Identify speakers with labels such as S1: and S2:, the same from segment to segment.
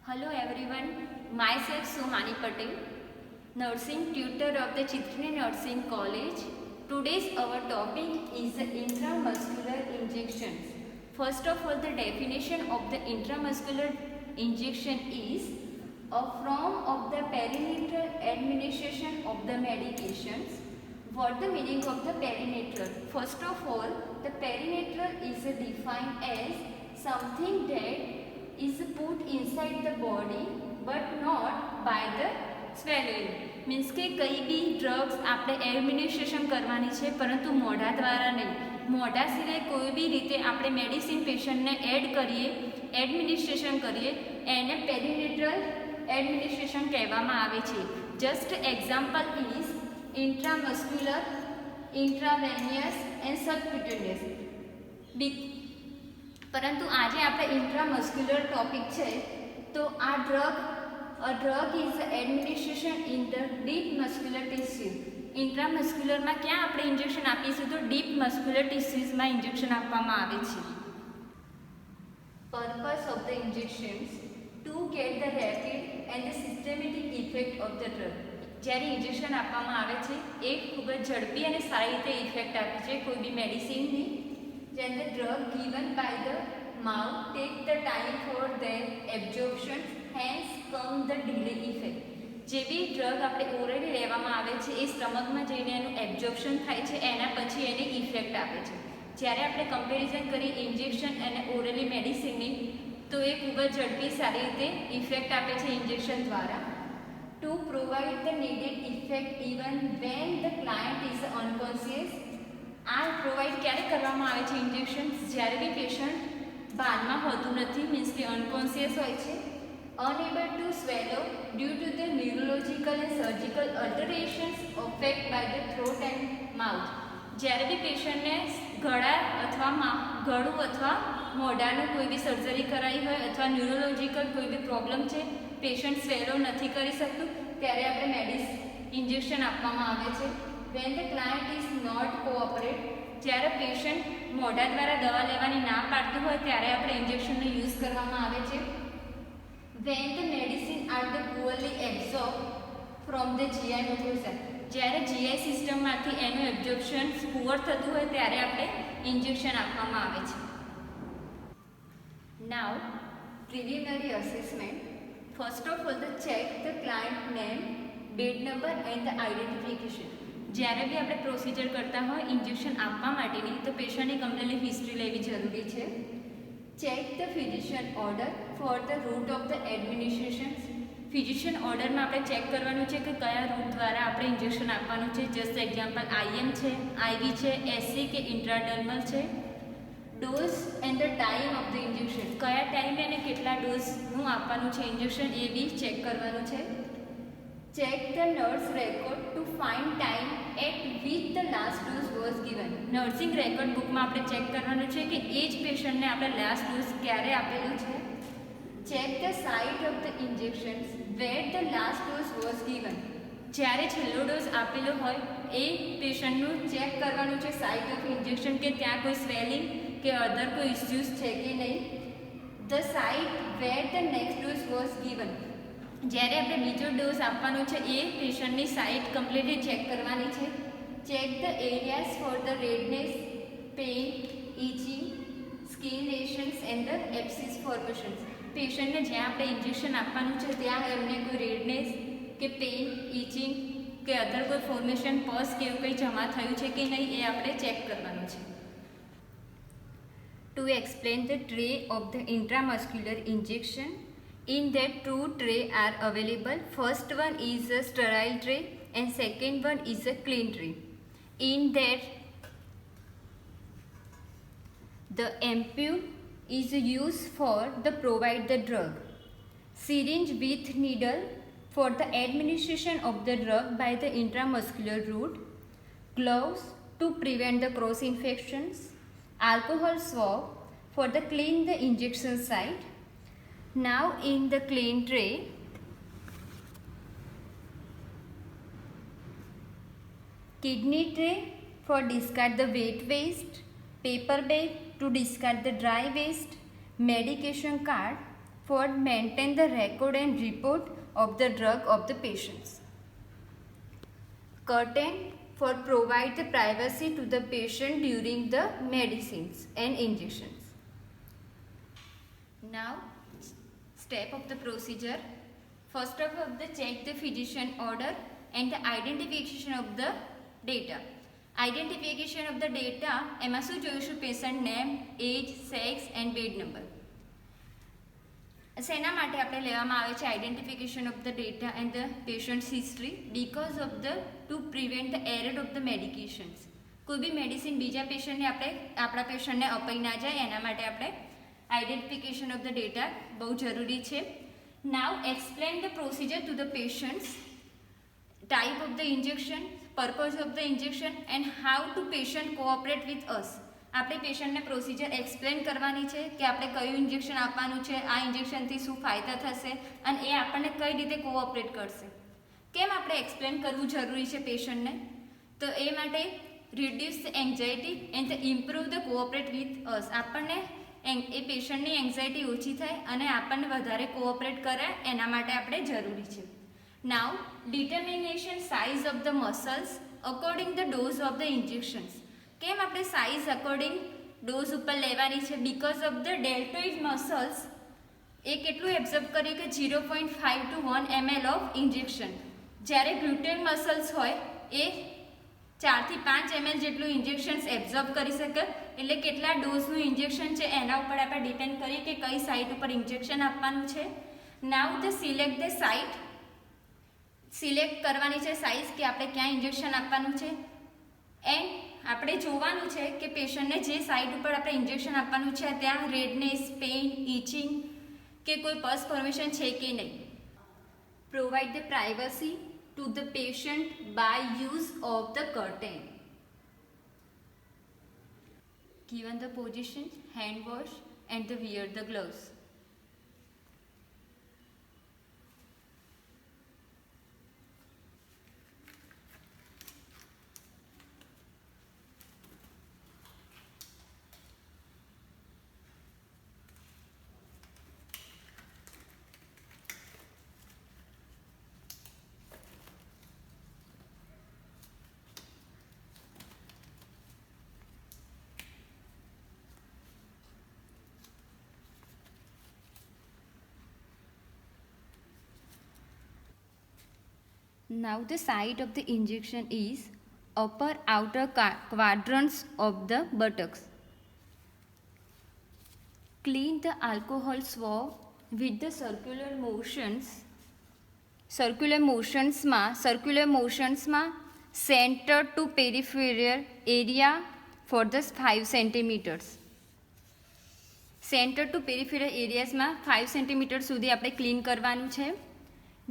S1: Hello everyone, myself Somani Patel, nursing tutor of the Chitri Nursing College. Today's our topic is intramuscular injections. First of all, the definition of the intramuscular injection is a form of the perinatal administration of the medications. What the meaning of the perinatal? First of all, the perinatal is defined as something that is put inside the body but not by the swallowing. Means કે કઈ બી drugs આપણે administration કરવાની છે પરંતુ મોઢા દ્વારા નહીં. મોઢા સિવાય કોઈ બી રીતે આપણે મેડિસિન પેશન્ટને એડ કરીએ, એડમિનિસ્ટ્રેશન કરીએ, એને પેરિનેટ્રલ એડમિનિસ્ટ્રેશન કહેવામાં આવે છે. Just example is intramuscular, intravenous and subcutaneous. પરંતુ આજે આપણે ઇન્ટ્રામસ્ક્યુલર ટોપિક છે તો આ drug is administration in the deep muscular tissue. ઇન્ટ્રામસ્ક્યુલરમાં ક્યાં આપણે ઇન્જેક્શન આપીશું તો ડીપ મસ્ક્યુલર ટિશ્યુઝમાં ઇન્જેક્શન આપવામાં આવે છે. Purpose of the injections two get the rapid and the systematic effect of the drug. જ્યારે ઇન્જેક્શન આપવામાં આવે છે એ ખૂબ જ ઝડપી અને સારી રીતે ઇફેક્ટ આપે છે કોઈ બી મેડિસિનની. Then the drug given by the mouth take the time for their absorption, hence come the delay effect. જે બી ડ્રગ આપણે ઓરલી લેવામાં આવે છે એ સ્ટમકમાં જઈને એનું એબ્ઝોર્પ્શન થાય છે, એના પછી એની ઇફેક્ટ આપે છે. જ્યારે આપણે કમ્પેરિઝન કરીએ ઇન્જેક્શન અને ઓરલી મેડિસિનની તો એ ખૂબ જ ઝડપી સારી રીતે ઇફેક્ટ આપે છે ઇન્જેક્શન દ્વારા. To provide the needed effect even when the client is unconscious. આ પ્રોવાઈડ ક્યારે કરવામાં આવે છે ઇન્જેક્શન? જ્યારે બી પેશન્ટ ભાનમાં હોતું નથી, મીન્સ કે અનકોન્શિયસ હોય છે. Unable to swallow due to the neurological and surgical alterations affect by the throat and mouth. જ્યારે બી પેશન્ટને ગળું અથવા મોઢાનું કોઈ બી સર્જરી કરાવી હોય અથવા ન્યુરોલોજિકલ કોઈ બી પ્રોબ્લેમ છે, પેશન્ટ સ્વેલો નથી કરી શકતું, ત્યારે આપણે ઇન્જેક્શન આપવામાં આવે છે. When the client is not cooperate, જ્યારે પેશન્ટ મોઢા દ્વારા દવા લેવાની ના પાડતું હોય ત્યારે આપણે ઇન્જેક્શનનો યુઝ કરવામાં આવે છે. When the medicine are the poorly absorbed from the GI mucosa, જ્યારે GI સિસ્ટમમાંથી એનું એબ્ઝોર્પ્શન પુઅર થતું હોય ત્યારે આપણે ઇન્જેક્શન આપવામાં આવે છે. Now, preliminary assessment. First of all, check the client name, bed number and the identification. જ્યારે બી આપણે પ્રોસિજર કરતા હોય ઇન્જેક્શન આપવા માટેની તો પેશન્ટની કમ્પ્લીટલી હિસ્ટ્રી લેવી જરૂરી છે. Check the physician order for the route of the administrations. Physician ઓર્ડરમાં આપણે ચેક કરવાનું છે કે કયા રૂટ દ્વારા આપણે ઇન્જેક્શન આપવાનું છે. જસ્ટ એક્ઝામ્પલ આઈએમ છે, આઈવી છે, એસસી કે ઇન્ટ્રાડર્મલ છે. Dose and the time of the injection. કયા ટાઈમે અને કેટલા ડોઝનું આપવાનું છે ઇન્જેક્શન એ બી ચેક કરવાનું છે. Check the nurse record to find time at which the last dose was given. Nursing record બુકમાં આપણે ચેક કરવાનું છે કે એ જ પેશન્ટને આપણે લાસ્ટ ડોઝ ક્યારે આપેલું છે. Check the site of the injections where the last dose was given. જ્યારે છેલ્લો ડોઝ આપેલો હોય એ પેશન્ટનું ચેક કરવાનું છે સાઇટ ઓફ ઇન્જેક્શન કે ત્યાં કોઈ સ્વેલિંગ કે અધર કોઈ ઇસ્યુઝ છે કે નહીં. The site where the next dose was given. જ્યારે આપણે બીજો ડોઝ આપવાનો છે એ પેશન્ટની સાઇટ કમ્પ્લીટલી ચેક કરવાની છે. Check the areas for the redness, pain, itching, skin lesions and the abscess formations. પેશન્ટને જ્યાં આપણે ઇન્જેક્શન આપવાનું છે ત્યાં એમને કોઈ રેડનેસ કે પેઇન, ઇચિંગ કે અધર કોઈ ફોર્મેશન, પસ કે એવું કંઈ જમા થયું છે કે નહીં એ આપણે ચેક કરવાનું છે. To explain the tray of the intramuscular injection. In that two tray are available. First one is a sterile tray and second one is a clean tray. In that the ampule is used for the provide the drug. Syringe with needle for the administration of the drug by the intramuscular route. Gloves to prevent the cross infections. Alcohol swab for the clean the injection site. Now in the clean tray, kidney tray for discard the wet waste, paper bag to discard the dry waste, medication card for maintain the record and report of the drug of the patients. Curtain for provide the privacy to the patient during the medicines and injections. Now, step of the procedure. First of all, check the physician order and the identification of the data. Identification of the data, એમાં શું જોઈશું? Patient name, age, sex and bed number. શેના માટે આપણે લેવામાં આવે છે identification of the data and the patient's history? Because of the to prevent the error of the medications. કોઈ બી મેડિસિન બીજા પેશન્ટને આપણા પેશન્ટને અપાઈ ના જાય એના માટે આપણે આઈડેન્ટિફિકેશન ઓફ ધ ડેટા બહુ જરૂરી છે. Now explain the procedure to the patients, type of the injection, purpose of the injection and how to patient cooperate with us. આપણે પેશન્ટને પ્રોસિજર એક્સપ્લેન કરવાની છે કે આપણે કયું ઇન્જેક્શન આપવાનું છે, આ ઇન્જેક્શનથી શું ફાયદા થશે અને એ આપણને કઈ રીતે કોઓપરેટ કરશે. કેમ આપણે એક્સપ્લેન કરવું જરૂરી છે પેશન્ટને? તો એ માટે reduce the anxiety and improve the cooperate with us. આપણને એ પેશન્ટની એન્ઝાયટી ઓછી થાય અને આપણને વધારે કોઓપરેટ કરે એના માટે આપણે જરૂરી છે. Now, determination size of the muscles according the dose of the injections. કેમ આપણે સાઇઝ અકોર્ડિંગ ડોઝ ઉપર લેવાની છે? બીકોઝ ઓફ ધ ડેલ્ટોઇડ મસલ્સ એ કેટલું એબ્ઝોર્બ કરે કે 0.5 to 1 ml ઓફ ઇન્જેક્શન. જ્યારે ગ્લુટેન મસલ્સ હોય એ 4 થી 5 ml જેટલું ઇન્જેક્શન્સ એબ્ઝોર્બ કરી શકે. એટલે કેટલા ડોઝનું ઇન્જેક્શન છે એના ઉપર આપણે ડિપેન્ડ કરીએ કે કઈ સાઇટ ઉપર ઇન્જેક્શન આપવાનું છે. નાઉ the select the site. Select કરવાની છે સાઇઝ કે આપણે ક્યાં ઇન્જેક્શન આપવાનું છે. એન્ડ આપણે જોવાનું છે કે પેશન્ટને જે સાઇટ ઉપર આપણે ઇન્જેક્શન આપવાનું છે ત્યાં રેડનેસ, પેઇન, ઇચિંગ કે કોઈ પસ ફોર્મેશન છે કે નહીં. Provide the privacy to the patient by use of the curtain. given the position, hand wash and the wear the gloves. Now the site of the injection is upper outer quadrants of the buttocks. Clean the alcohol swab with the circular motions center to peripheral area for the 5 centimeters. Center to peripheral areas માં 5 centimeters સુધી આપણે clean કરવાનું છે.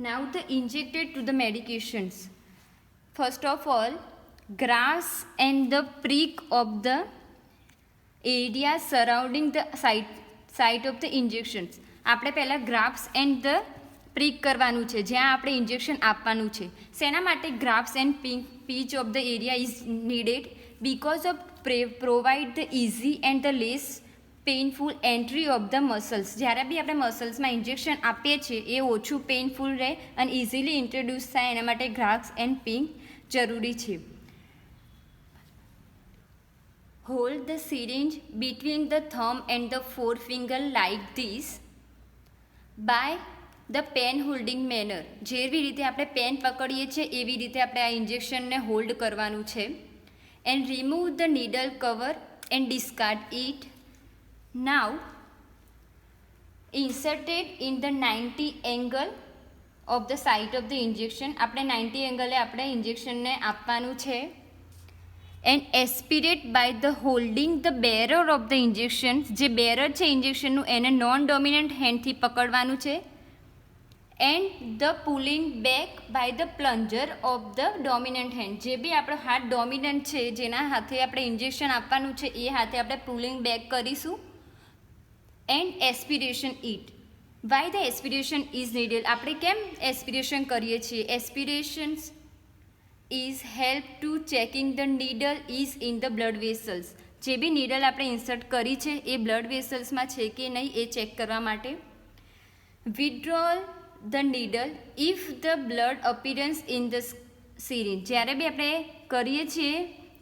S1: Now the injected to the medications. First of all, grasp and the prick of the area surrounding the site of the injections. આપણે પહેલાં graphs and the prick કરવાનું છે જ્યાં આપણે ઇન્જેક્શન આપવાનું છે. શેના માટે grasp and pinch of the area is needed? Because of provide the easy and the less painful entry of the muscles. જ્યારે બી આપણે મસલ્સમાં ઇન્જેક્શન આપીએ છીએ એ ઓછું પેઇનફુલ રહે અને ઇઝીલી ઇન્ટ્રોડ્યુસ થાય એના માટે ગ્રાફ્સ એન્ડ પિંક જરૂરી છે. Hold the syringe between the thumb and the forefinger like this by the pen holding manner. જેવી રીતે આપણે પેન પકડીએ છીએ એવી રીતે આપણે આ ઇન્જેક્શનને હોલ્ડ કરવાનું છે. And remove the needle cover and discard it. Now, inserted in the 90 angle of the site of the injection. આપણે 90 એંગલે આપણે ઇન્જેક્શનને આપવાનું છે. And aspirate by the holding the bearer of the injection. જે બેરર છે ઇન્જેક્શનનું એને non dominant હેન્ડથી પકડવાનું છે. And the pulling back by the plunger of the dominant hand. જે બી આપણો હાથ ડોમિનન્ટ છે જેના હાથે આપણે ઇન્જેક્શન આપવાનું છે એ હાથે આપણે પુલિંગ બેક કરીશું. And aspiration it. Why the aspiration is needed? આપણે કેમ એસ્પિરેશન કરીએ છીએ? Aspirations is help to checking the needle is in the blood vessels. જે બી નીડલ આપણે ઇન્સર્ટ કરી છે એ બ્લડ વેસલ્સમાં છે કે નહીં એ ચેક કરવા માટે. withdrawal the needle if the blood appearance in the syringe. જ્યારે બી આપણે કરીએ છીએ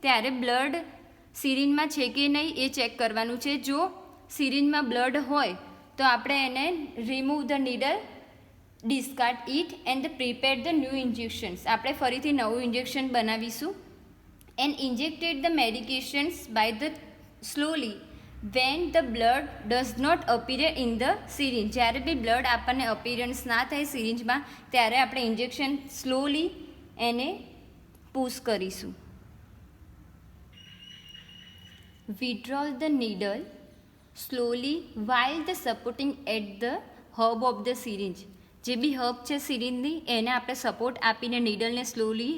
S1: ત્યારે બ્લડ સિરિંજમાં છે કે નહીં એ ચેક કરવાનું છે. જો સિરિંજમાં બ્લડ હોય તો આપણે એને remove the needle, discard it and prepare the new injections. આપણે ફરીથી નવું ઇન્જેક્શન બનાવીશું. And injected the medications by the slowly when the blood does not appear in the syringe. જ્યારે બી બ્લડ આપણને અપિયરન્સ ના થાય સિરિંજમાં ત્યારે આપણે ઇન્જેક્શન સ્લોલી એને પુશ કરીશું. Withdraw the needle slowly while the supporting at the hub of the syringe. જે બી hub છે સિરિંજની એને આપણે સપોર્ટ આપીને નીડલને સ્લોલી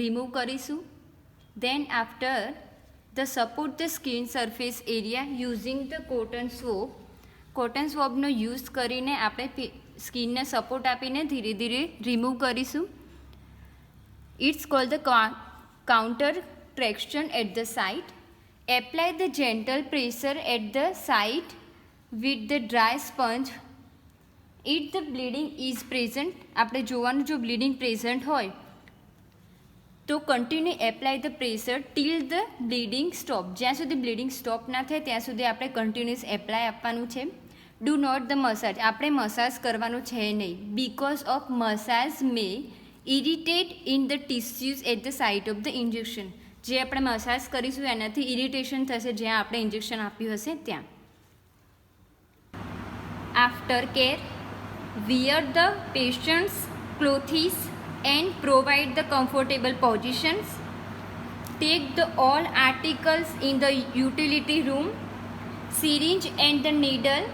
S1: રિમૂવ કરીશું. Then after the support the skin surface area using the cotton swab. Cotton સ્વોબનો use કરીને આપણે સ્કિનને સપોર્ટ આપીને ધીરે ધીરે રિમૂવ કરીશું. It's called the counter traction at the site. Apply the gentle pressure at the site with the dry sponge. It the bleeding is present. આપણે જોવાનું જો બ્લીડિંગ પ્રેઝન્ટ હોય તો continue apply the pressure till the bleeding stop. જ્યાં સુધી bleeding stop ના થાય ત્યાં સુધી આપણે કન્ટિન્યુઅસ એપ્લાય આપવાનું છે. Do not the massage. આપણે મસાજ કરવાનું છે નહીં. Because of massage may irritate in the tissues at the site of the injection. જે આપણે મસાજ કરીશું એનાથી ઇરિટેશન થશે જ્યાં આપણે ઇન્જેક્શન આપ્યું હશે ત્યાં. After care, wear the patient's clothes and provide the comfortable positions. Take the all articles in the utility room. Syringe and the needle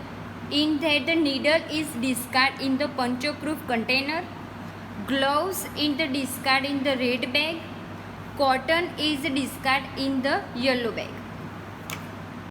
S1: in that the needle is discard in the puncture-proof container. Gloves in the discard in the red bag. Cotton is discard in the yellow bag.